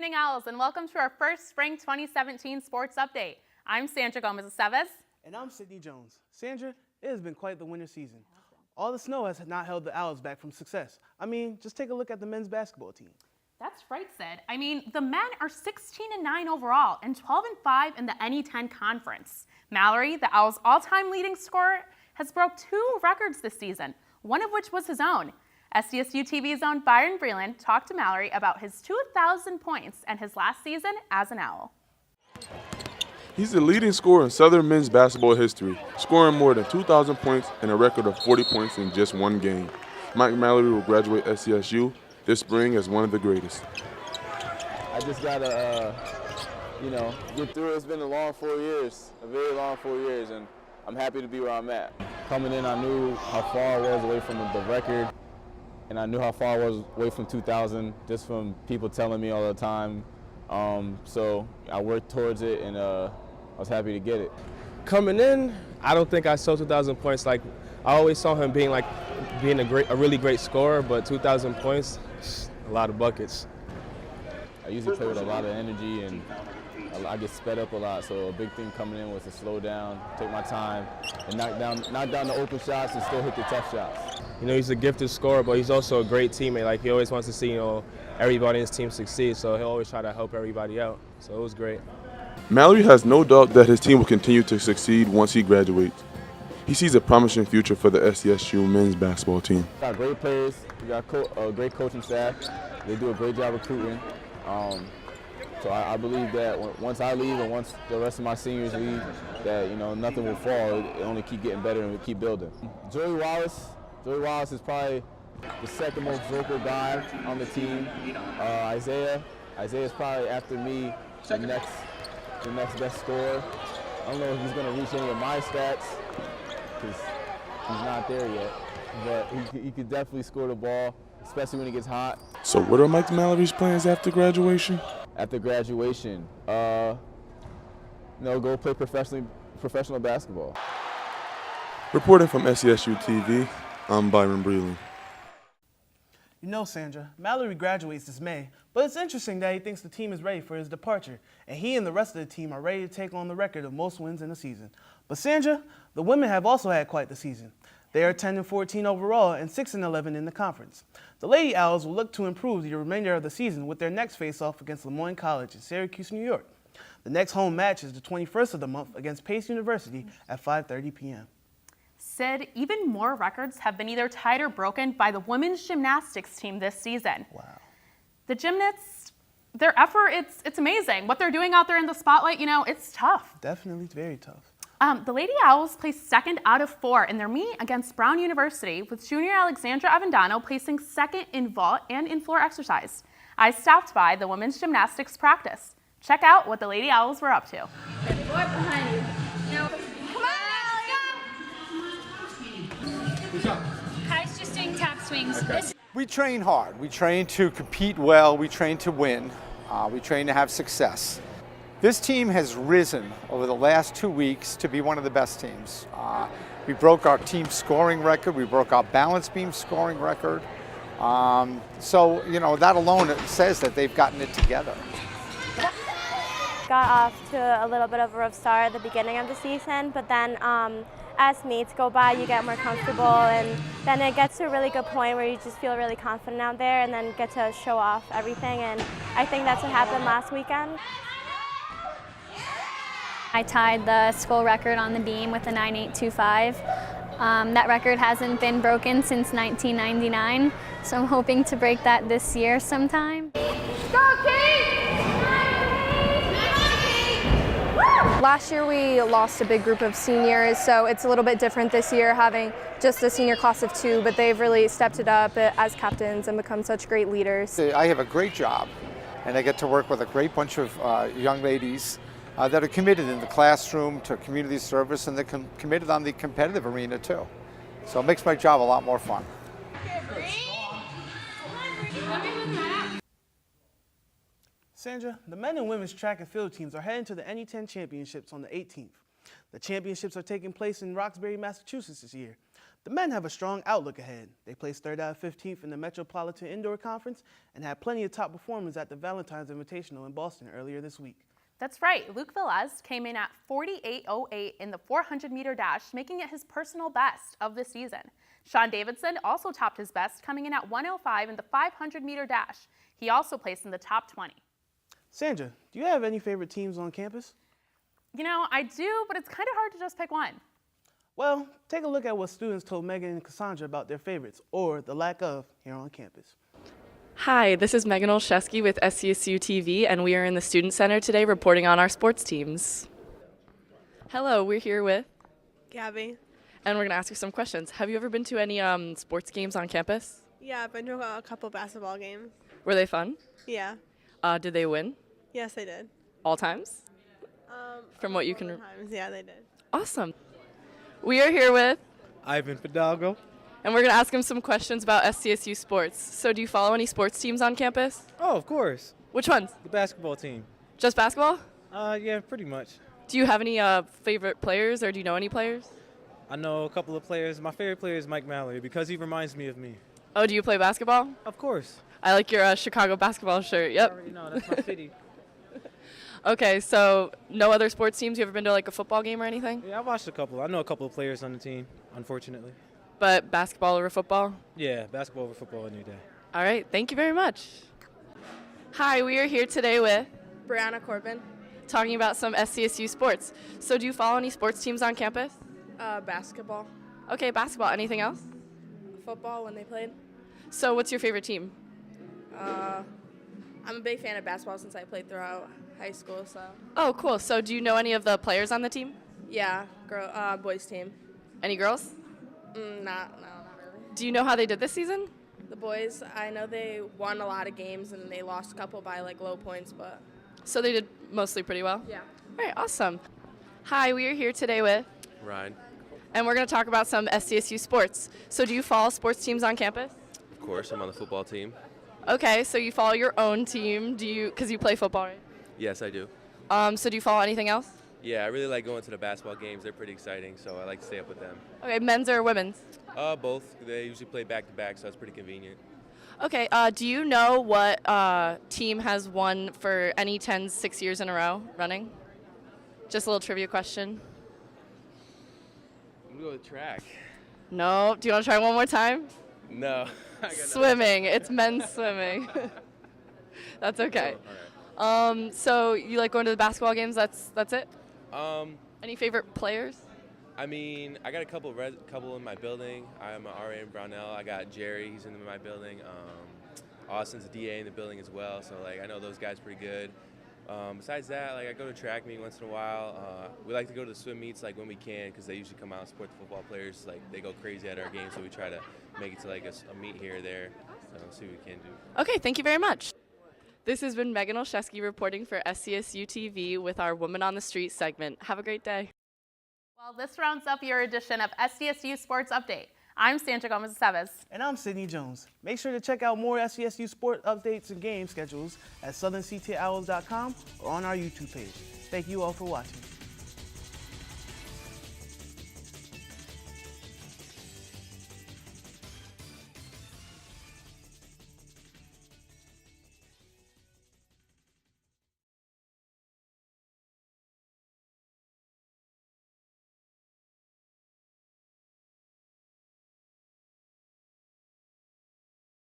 evening, Owls, and welcome to our first Spring 2017 Sports Update. I'm Sandra Gomez-Aceves. And I'm Sydney Jones. Sandra, it has been quite the winter season. All the snow has not held the Owls back from success. I mean, just take a look at the men's basketball team. That's right, Sid. I mean, the men are 16-9 overall and 12-5 in the NE10 conference. Mallory, the Owls' all-time leading scorer, has broke 2 records this season, one of which was his own. SCSU TV's own Byron Breland talked to Mallory about his 2,000 points and his last season as an Owl. He's the leading scorer in Southern men's basketball history, scoring more than 2,000 points and a record of 40 points in just one game. Mike Mallory will graduate SCSU this spring as one of the greatest. I just gotta, get through it. It's been a long 4 years, a very long 4 years, and I'm happy to be where I'm at. Coming in, I knew how far I was away from the record, and I knew how far I was away from 2,000 just from people telling me all the time. So I worked towards it, and I was happy to get it. Coming in, I don't think I saw 2,000 points. Like, I always saw him being a really great scorer, but 2,000 points, a lot of buckets. I usually play with a lot of energy, and I get sped up a lot. So a big thing coming in was to slow down, take my time, and knock down the open shots and still hit the tough shots. You know, he's a gifted scorer, but he's also a great teammate. Like, he always wants to see, everybody in his team succeed. So he'll always try to help everybody out. So it was great. Mallory has no doubt that his team will continue to succeed once he graduates. He sees a promising future for the SCSU men's basketball team. We got great players, we got a great coaching staff. They do a great job recruiting. So I believe that once I leave and once the rest of my seniors leave, that nothing will fall. It only keep getting better and we keep building. Joey Wallace is probably the second most vocal guy on the team. Isaiah is probably after me the next best scorer. I don't know if he's going to reach any of my stats because he's not there yet, but he could definitely score the ball, especially when he gets hot. So what are Mike Mallory's plans after graduation? After graduation, go play professional basketball. Reporting from SCSU TV, I'm Byron Breland. You know, Sandra, Mallory graduates this May, but it's interesting that he thinks the team is ready for his departure, and he and the rest of the team are ready to take on the record of most wins in a season. But Sandra, the women have also had quite the season. They are 10-14 overall and 6-11 in the conference. The Lady Owls will look to improve the remainder of the season with their next face-off against Lemoyne College in Syracuse, New York. The next home match is the 21st of the month against Pace University at 5:30 p.m. Sid, even more records have been either tied or broken by the women's gymnastics team this season. Wow. The gymnasts, their effort, it's amazing. What they're doing out there in the spotlight, it's tough. Definitely very tough. The Lady Owls placed second out of 4 in their meet against Brown University, with junior Alexandra Avendano placing second in vault and in floor exercise. I stopped by the women's gymnastics practice. Check out what the Lady Owls were up to. Behind you. Now, Kai's just doing tap swings. Okay. We train hard. We train to compete well. We train to win. We train to have success. This team has risen over the last 2 weeks to be one of the best teams. We broke our team scoring record. We broke our balance beam scoring record. So, that alone says that they've gotten it together. Got off to a little bit of a rough start at the beginning of the season, but then as meets go by, you get more comfortable, and then it gets to a really good point where you just feel really confident out there and then get to show off everything, and I think that's what happened last weekend. I tied the school record on the beam with a 9.825. That record hasn't been broken since 1999, so I'm hoping to break that this year sometime. Last year we lost a big group of seniors, so it's a little bit different this year having just a senior class of 2, but they've really stepped it up as captains and become such great leaders. I have a great job, and I get to work with a great bunch of young ladies that are committed in the classroom to community service, and they're committed on the competitive arena too. So it makes my job a lot more fun. Sandra, the men and women's track and field teams are heading to the NE10 championships on the 18th. The championships are taking place in Roxbury, Massachusetts this year. The men have a strong outlook ahead. They placed 3rd out of 15th in the Metropolitan Indoor Conference and had plenty of top performers at the Valentine's Invitational in Boston earlier this week. That's right. Luke Velez came in at 48.08 in the 400-meter dash, making it his personal best of the season. Sean Davidson also topped his best, coming in at 1:05 in the 500-meter dash. He also placed in the top 20. Sandra, do you have any favorite teams on campus? You know, I do, but it's kind of hard to just pick one. Well, take a look at what students told Megan and Cassandra about their favorites, or the lack of, here on campus. Hi, this is Megan Olszewski with SCSU TV, and we are in the Student Center today reporting on our sports teams. Hello, we're here with Gabby. and we're going to ask you some questions. Have you ever been to any sports games on campus? Yeah, I've been to a couple basketball games. Were they fun? Yeah. Did they win? Yes, I did. All times? From what you can... Times. Yeah, they did. Awesome. We are here with Ivan Fidalgo. and we're going to ask him some questions about SCSU sports. So do you follow any sports teams on campus? Oh, of course. Which ones? The basketball team. Just basketball? Yeah, pretty much. Do you have any favorite players, or do you know any players? I know a couple of players. My favorite player is Mike Mallory because he reminds me of me. Oh, do you play basketball? Of course. I like your Chicago basketball shirt. Yep. You already know, that's my city. Okay, so no other sports teams? You ever been to like a football game or anything? Yeah, I watched a couple. I know a couple of players on the team, unfortunately. But basketball over football? Yeah, basketball over football any day. All right, thank you very much. Hi, we are here today with Brianna Corbin, talking about some SCSU sports. So do you follow any sports teams on campus? basketball, Okay, basketball. Anything else? football when they played. So what's your favorite team? I'm a big fan of basketball since I played throughout high school, so. Oh, cool. So do you know any of the players on the team? Yeah, boys team. Any girls? Not really. Do you know how they did this season? The boys, I know they won a lot of games and they lost a couple by like low points, but. So they did mostly pretty well? Yeah. All right, awesome. Hi, we are here today with Ryan. and we're going to talk about some SCSU sports. So do you follow sports teams on campus? Of course, I'm on the football team. Okay, so you follow your own team. Do you, because you play football, right? Yes, I do. So do you follow anything else? Yeah, I really like going to the basketball games. They're pretty exciting, so I like to stay up with them. Okay, men's or women's? Both. They usually play back-to-back, so it's pretty convenient. Okay, do you know what team has won for any 10 6 years in a row running? Just a little trivia question. I'm going to go with track. No. Do you want to try one more time? No. Swimming. It's men's swimming. That's okay. Oh, all right. So you like going to the basketball games? That's it? Any favorite players? I mean, I got a couple in my building. I'm an RA in Brownell. I got Jerry, he's in my building. Austin's a DA in the building as well, so like I know those guys pretty good. Besides that, like I go to track meet once in a while. We like to go to the swim meets like when we can because they usually come out and support the football players. Like they go crazy at our games, so we try to make it to like a meet here or there. See what we can do. Okay, thank you very much. This has been Megan Olszewski reporting for SCSU TV with our Woman on the Street segment. Have a great day. Well, this rounds up your edition of SCSU Sports Update. I'm Sandra Gomez-Aceves. And I'm Sydney Jones. Make sure to check out more SCSU sport updates and game schedules at southernctowls.com or on our YouTube page. Thank you all for watching.